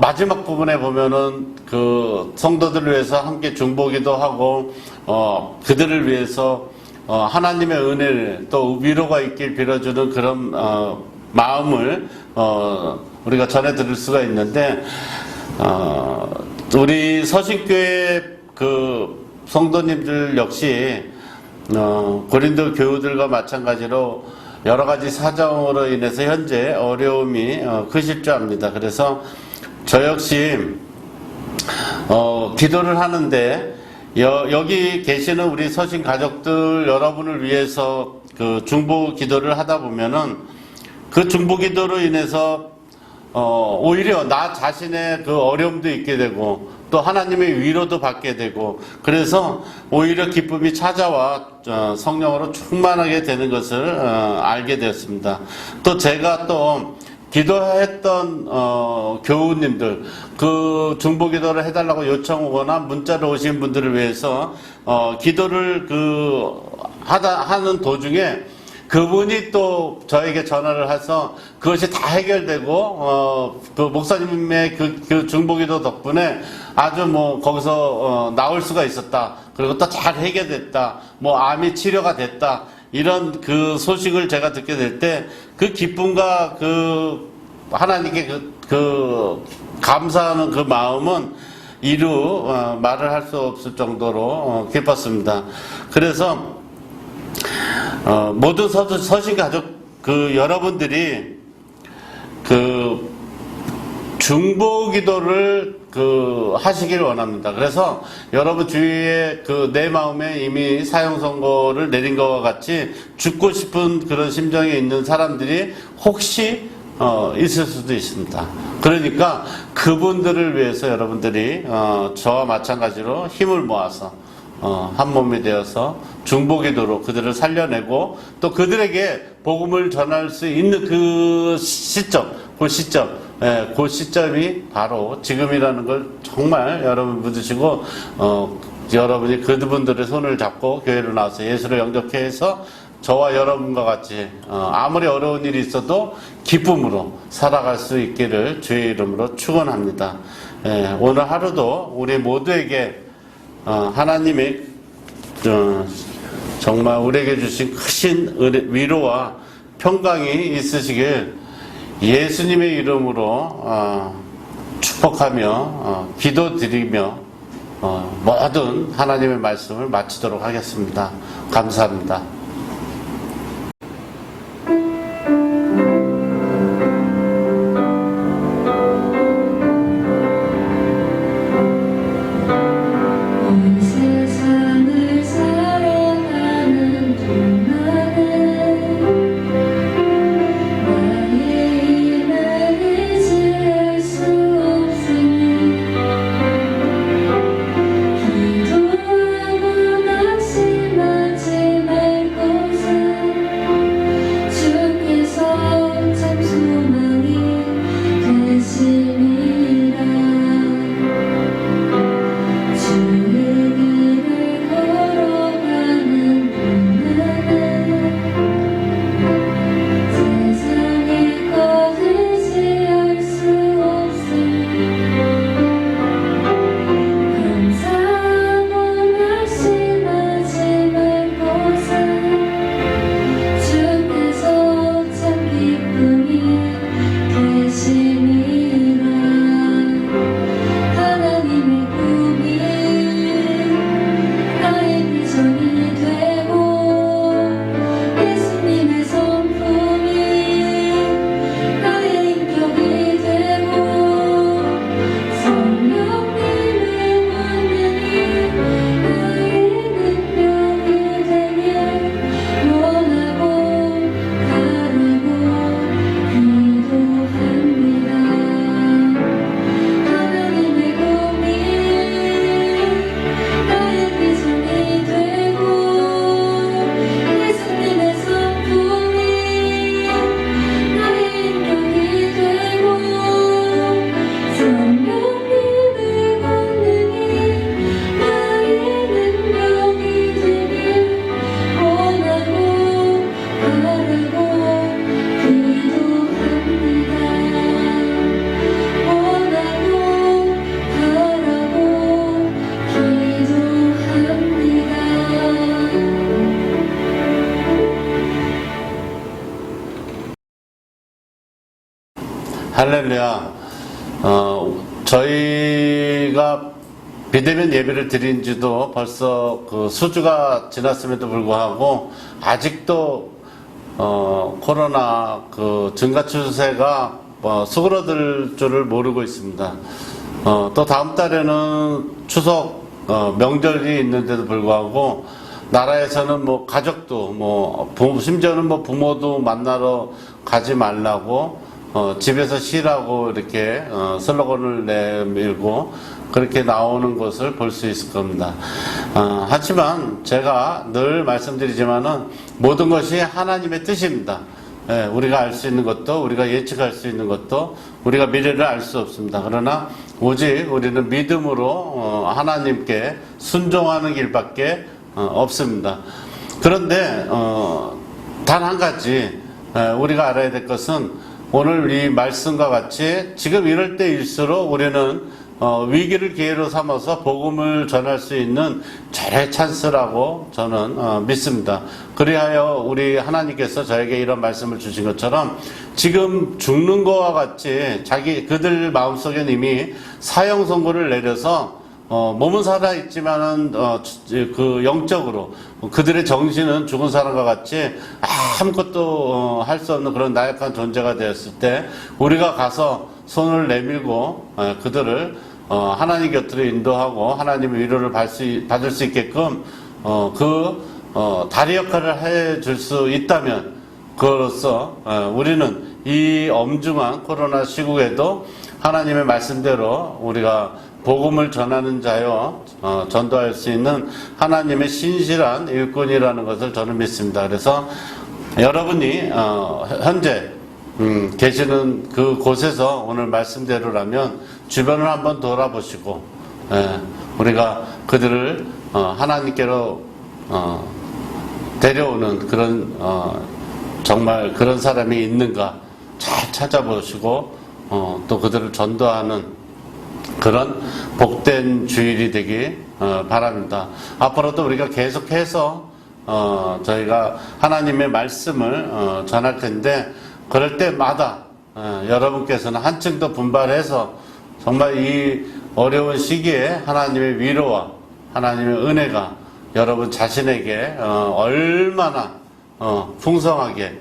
마지막 부분에 보면은 그 성도들을 위해서 함께 중보기도 하고 그들을 위해서 하나님의 은혜를 또 위로가 있길 빌어주는 그런 마음을 우리가 전해 들을 수가 있는데 우리 서신교회 그 성도님들 역시 고린도 교우들과 마찬가지로 여러 가지 사정으로 인해서 현재 어려움이 크실 줄 압니다. 그래서 저 역시 기도를 하는데 여기 계시는 우리 서신 가족들 여러분을 위해서 그 중보 기도를 하다 보면은 그 중보 기도로 인해서 오히려 나 자신의 그 어려움도 있게 되고 또 하나님의 위로도 받게 되고 그래서 오히려 기쁨이 찾아와 성령으로 충만하게 되는 것을 알게 되었습니다. 또 제가 또 기도했던 교우님들 그 중보기도를 해달라고 요청 오거나 문자로 오신 분들을 위해서 기도를 하는 도중에 그분이 또 저에게 전화를 해서 그것이 다 해결되고 그 목사님의 그 중보기도 덕분에 아주 거기서 나올 수가 있었다. 그리고 또 잘 해결됐다. 암이 치료가 됐다. 이런 그 소식을 제가 듣게 될 때 그 기쁨과 그 하나님께 그 감사하는 그 마음은 말을 할 수 없을 정도로 기뻤습니다. 그래서 모든 서신 가족 그 여러분들이 그 중보 기도를 하시길 원합니다. 그래서 여러분 주위에 내 마음에 이미 사형 선고를 내린 것과 같이 죽고 싶은 그런 심정에 있는 사람들이 혹시 있을 수도 있습니다. 그러니까 그분들을 위해서 여러분들이 저와 마찬가지로 힘을 모아서 한 몸이 되어서 중보기도로 그들을 살려내고 또 그들에게 복음을 전할 수 있는 그 시점이 바로 지금이라는 걸 정말 여러분 믿으시고 여러분이 그분들의 손을 잡고 교회로 나와서 예수를 영접케 해서 저와 여러분과 같이 아무리 어려운 일이 있어도 기쁨으로 살아갈 수 있기를 주의 이름으로 축원합니다. 오늘 하루도 우리 모두에게 하나님의 정말 우리에게 주신 크신 위로와 평강이 있으시길 예수님의 이름으로 축복하며 기도드리며 모든 하나님의 말씀을 마치도록 하겠습니다. 감사합니다. 할렐루야. 저희가 비대면 예배를 드린 지도 벌써 그 수주가 지났음에도 불구하고 아직도 코로나 그 증가 추세가 수그러들 줄을 모르고 있습니다. 또 다음 달에는 추석 명절이 있는데도 불구하고 나라에서는 뭐 가족도 심지어는 부모도 만나러 가지 말라고 집에서 쉬라고 이렇게 슬로건을 내밀고 그렇게 나오는 것을 볼 수 있을 겁니다. 하지만 제가 늘 말씀드리지만은 모든 것이 하나님의 뜻입니다. 예, 우리가 알 수 있는 것도, 우리가 예측할 수 있는 것도, 우리가 미래를 알 수 없습니다. 그러나 오직 우리는 믿음으로 하나님께 순종하는 길밖에 없습니다. 그런데 단 한 가지 우리가 알아야 될 것은 오늘 이 말씀과 같이 지금 이럴 때일수록 우리는 위기를 기회로 삼아서 복음을 전할 수 있는 절의 찬스라고 저는 믿습니다. 그리하여 우리 하나님께서 저에게 이런 말씀을 주신 것처럼 지금 죽는 것과 같이 그들 마음속에 이미 사형 선고를 내려서 몸은 살아있지만은 그 영적으로 그들의 정신은 죽은 사람과 같이 아무것도 할 수 없는 그런 나약한 존재가 되었을 때 우리가 가서 손을 내밀고 그들을 하나님 곁으로 인도하고 하나님의 위로를 받을 수 있게끔 다리 역할을 해줄 수 있다면 그로써 우리는 이 엄중한 코로나 시국에도 하나님의 말씀대로 우리가 복음을 전하는 자요 전도할 수 있는 하나님의 신실한 일꾼이라는 것을 저는 믿습니다. 그래서 여러분이 현재 계시는 그 곳에서 오늘 말씀대로라면 주변을 한번 돌아보시고 우리가 그들을 하나님께로 데려오는 그런 정말 그런 사람이 있는가 잘 찾아보시고 또 그들을 전도하는 그런 복된 주일이 되기 바랍니다. 앞으로도 우리가 계속해서 저희가 하나님의 말씀을 전할 텐데 그럴 때마다 여러분께서는 한층 더 분발해서 정말 이 어려운 시기에 하나님의 위로와 하나님의 은혜가 여러분 자신에게 얼마나 풍성하게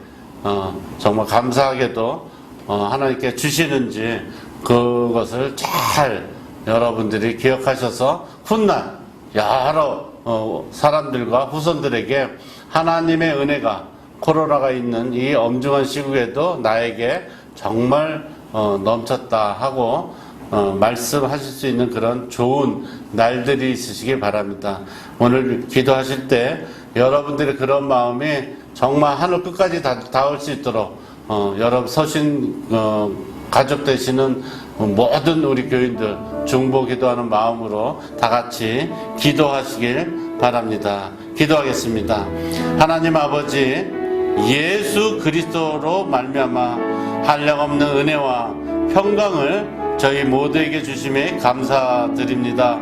정말 감사하게도 하나님께 주시는지 그것을 잘 여러분들이 기억하셔서 훗날 여러 사람들과 후손들에게 하나님의 은혜가 코로나가 있는 이 엄중한 시국에도 나에게 정말 넘쳤다 하고 말씀하실 수 있는 그런 좋은 날들이 있으시길 바랍니다. 오늘 기도하실 때 여러분들의 그런 마음이 정말 하늘 끝까지 닿을 수 있도록 여러분 서신 가족 되시는 모든 우리 교인들 중보 기도하는 마음으로 다 같이 기도하시길 바랍니다. 기도하겠습니다. 하나님 아버지 예수 그리스도로 말미암아 한량없는 은혜와 평강을 저희 모두에게 주심에 감사드립니다.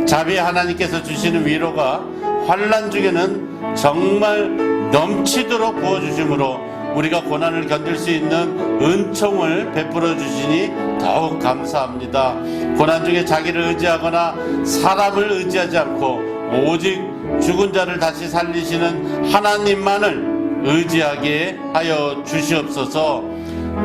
자비 하나님께서 주시는 위로가 환난 중에는 정말 넘치도록 부어주심으로 우리가 고난을 견딜 수 있는 은총을 베풀어 주시니 더욱 감사합니다. 고난 중에 자기를 의지하거나 사람을 의지하지 않고 오직 죽은 자를 다시 살리시는 하나님만을 의지하게 하여 주시옵소서.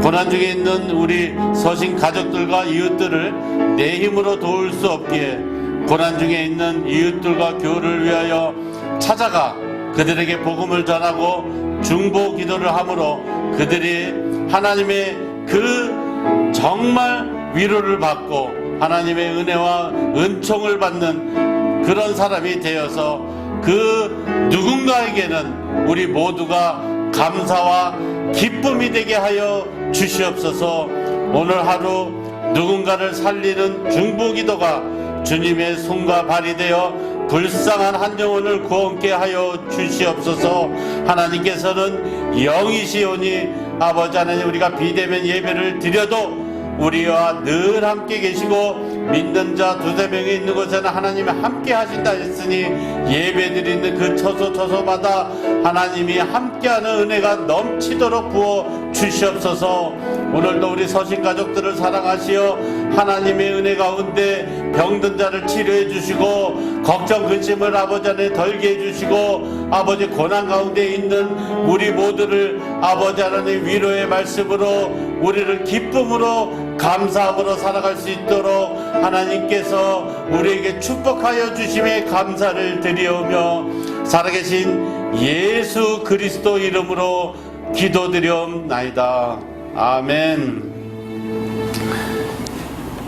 고난 중에 있는 우리 서신 가족들과 이웃들을 내 힘으로 도울 수 없기에 고난 중에 있는 이웃들과 교회를 위하여 찾아가 그들에게 복음을 전하고 중보 기도를 함으로 그들이 하나님의 그 정말 위로를 받고 하나님의 은혜와 은총을 받는 그런 사람이 되어서 그 누군가에게는 우리 모두가 감사와 기쁨이 되게 하여 주시옵소서. 오늘 하루 누군가를 살리는 중보 기도가 주님의 손과 발이 되어 불쌍한 한 영혼을 구원케 하여 주시옵소서. 하나님께서는 영이시오니 아버지 하나님 우리가 비대면 예배를 드려도 우리와 늘 함께 계시고 믿는 자 두세 명이 있는 곳에는 하나님이 함께 하신다 했으니 예배드리는 그 처소처소마다 하나님이 함께하는 은혜가 넘치도록 부어 주시옵소서. 오늘도 우리 서신 가족들을 사랑하시어 하나님의 은혜 가운데 병든 자를 치료해 주시고 걱정 근심을 아버지 안에 덜게 해 주시고 아버지 고난 가운데 있는 우리 모두를 아버지 하나님 위로의 말씀으로 우리를 기쁨으로 감사함으로 살아갈 수 있도록 하나님께서 우리에게 축복하여 주심에 감사를 드리오며 살아계신 예수 그리스도 이름으로 기도드리옵나이다. 아멘.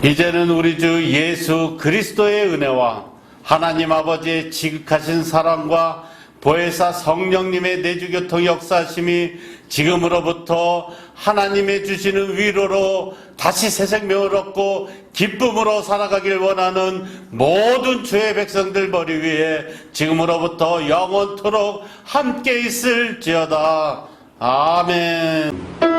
이제는 우리 주 예수 그리스도의 은혜와 하나님 아버지의 지극하신 사랑과 보혜사 성령님의 내주교통 역사하심이 지금으로부터 하나님의 주시는 위로로 다시 새 생명을 얻고 기쁨으로 살아가길 원하는 모든 주의 백성들 머리 위에 지금으로부터 영원토록 함께 있을지어다. 아멘.